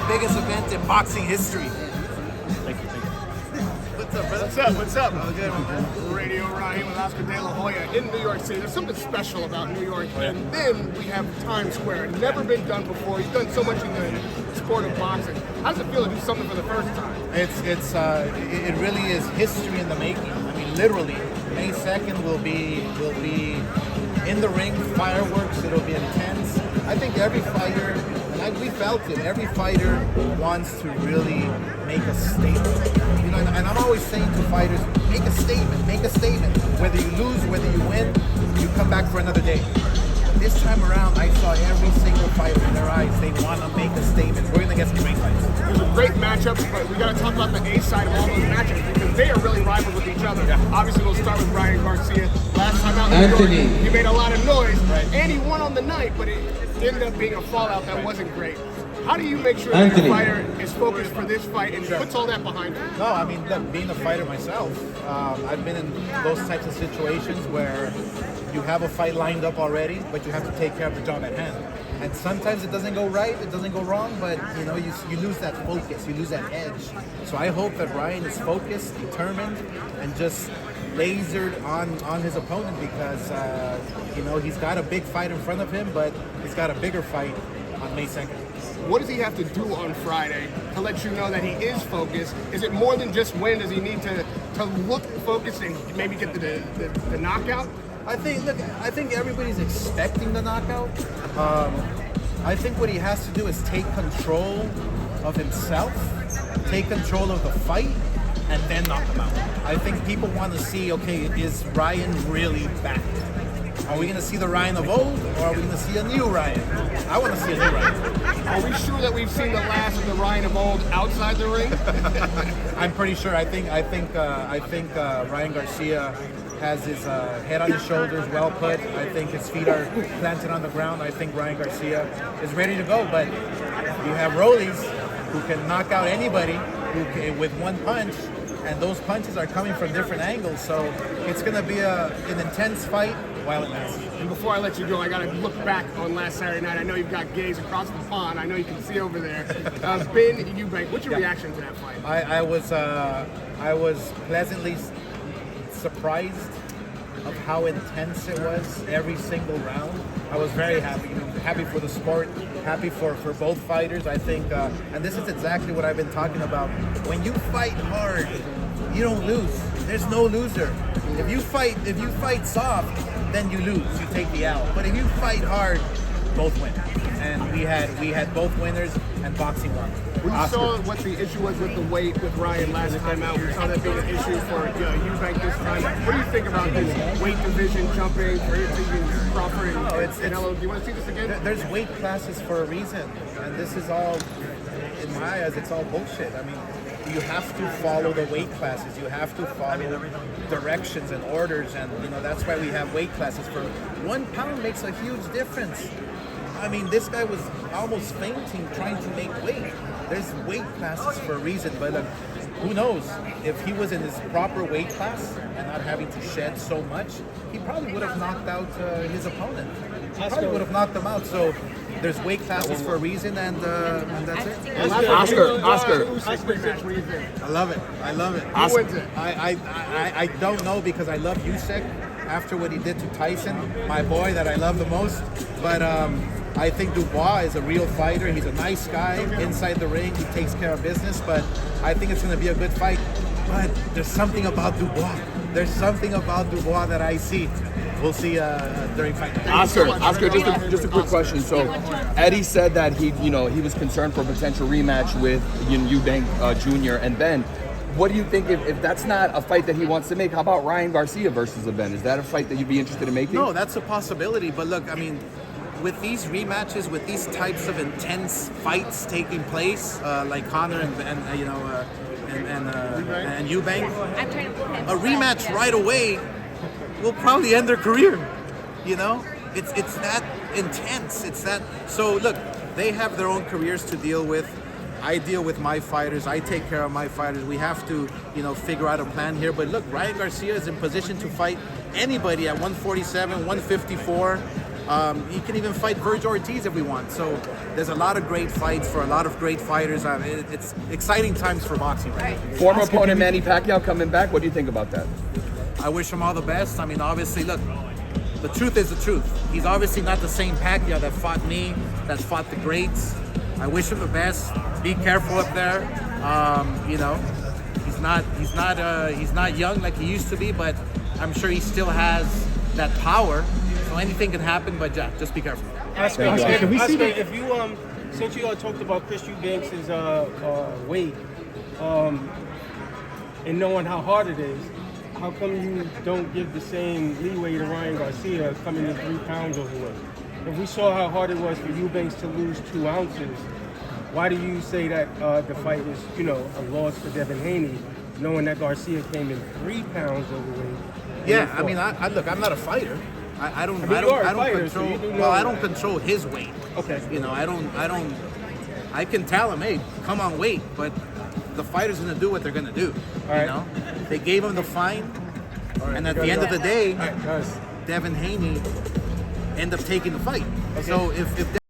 biggest event in boxing history. Thank you. What's up, brother? What's up? Oh, good, man. Radio right here with Oscar De La Hoya in New York City. There's something special about New York. And then we have Times Square. Never been done before. You've done so much in the sport of boxing. How does it feel to do something for the first time? It really is history in the making. I mean, literally, May 2nd will be in the ring, fireworks. It'll be intense. I think every fighter, and we felt it. Every fighter wants to really make a statement. You know, and I'm always saying to fighters, make a statement. Make a statement. Whether you lose, whether you win, you come back for another day. This time around, I saw every single fighter in their eyes. They want to make a statement. We're going to get some great fights. There's a great matchups, but we got to talk about the A side of all those matchups because they are really rivals with each other. Yeah. Obviously, we'll start with Ryan Garcia. Last time out in New York, he made a lot of noise, and he won on the night, but it ended up being a fallout that wasn't great. How do you make sure that the fighter is focused for this fight and puts all that behind him? No, I mean, look, being a fighter myself, I've been in those types of situations where you have a fight lined up already, but you have to take care of the job at hand. And sometimes it doesn't go right, it doesn't go wrong, but you know, you lose that focus, you lose that edge. So I hope that Ryan is focused, determined, and just lasered on his opponent because you know, he's got a big fight in front of him, but he's got a bigger fight on May 2nd. What does he have to do on Friday to let you know that he is focused? Is it more than just win? Does he need to look focused and maybe get the knockout? I think everybody's expecting the knockout. I think what he has to do is take control of himself, take control of the fight, and then knock him out. I think people want to see, okay, is Ryan really back? Are we going to see the Ryan of old, or are we going to see a new Ryan? I want to see a new Ryan. Are we sure that we've seen the last of the Ryan of old outside the ring? I'm pretty sure. I think Ryan Garcia has his head on his shoulders, well put. I think his feet are planted on the ground. I think Ryan Garcia is ready to go. But you have Rollies who can knock out anybody with one punch, and those punches are coming from different angles. So it's going to be an intense fight while it lasts. And before I let you go, I got to look back on last Saturday night. I know you've got gays across the pond. I know you can see over there. Ben Eubank, what's your reaction to that fight? I was pleasantly surprised of how intense it was every single round. I was very happy for the sport, happy for both fighters. I think, and this is exactly what I've been talking about. When you fight hard, you don't lose. There's no loser. If you fight soft, then you lose. You take the L. But if you fight hard, both win. And we had both winners, and boxing won. We saw what the issue was with the weight with Ryan last time out. We saw that being an issue for Eubank this time. What do you think about this weight division jumping for Crawford and Canelo? Do you want to see this again? There's weight classes for a reason, and this is all, in my eyes, it's all bullshit. I mean, you have to follow the weight classes. You have to follow directions and orders, and you know that's why we have weight classes. For 1 pound makes a huge difference. I mean, this guy was almost fainting trying to make weight. There's weight classes for a reason, but who knows? If he was in his proper weight class and not having to shed so much, he probably would have knocked out his opponent. He probably would have knocked him out. So there's weight classes for a reason, and that's it. Oscar. I love it. Who wins it? I don't know because I love Usyk after what he did to Tyson, my boy that I love the most. But I think Dubois is a real fighter. He's a nice guy inside the ring. He takes care of business. But I think it's going to be a good fight. But there's something about Dubois. There's something about Dubois that I see. We'll see during fight night. Oscar, just a quick question. So Eddie said that he was concerned for a potential rematch with Eubank Jr. and Ben. What do you think if that's not a fight that he wants to make? How about Ryan Garcia versus Ben? Is that a fight that you'd be interested in making? No, that's a possibility. But look, I mean, with these rematches, with these types of intense fights taking place, like Conor and Eubank, a rematch right away will probably end their career. You know, it's that intense. It's that. So look, they have their own careers to deal with. I deal with my fighters. I take care of my fighters. We have to, figure out a plan here. But look, Ryan Garcia is in position to fight anybody at 147, 154. He can even fight Verge Ortiz if we want. So there's a lot of great fights for a lot of great fighters. It's exciting times for boxing right now. Former opponent Manny Pacquiao coming back. What do you think about that? I wish him all the best. I mean, obviously, look, the truth is the truth. He's obviously not the same Pacquiao that fought me, that's fought the greats. I wish him the best. Be careful up there. You know, he's not young like he used to be, but I'm sure he still has that power. So anything can happen, but yeah, just be careful. Oscar, if you since you talked about Chris Eubanks' weight, and knowing how hard it is, how come you don't give the same leeway to Ryan Garcia coming in 3 pounds overweight? If we saw how hard it was for Eubanks to lose 2 ounces, why do you say that the fight was, a loss for Devin Haney, knowing that Garcia came in 3 pounds overweight? Yeah, I mean, look, I'm not a fighter. I don't control his weight. Okay. I can tell him, hey, come on, weight, but the fighter's gonna do what they're gonna do. They gave him the fine, and at the end of the day, Devin Haney ended up taking the fight. So if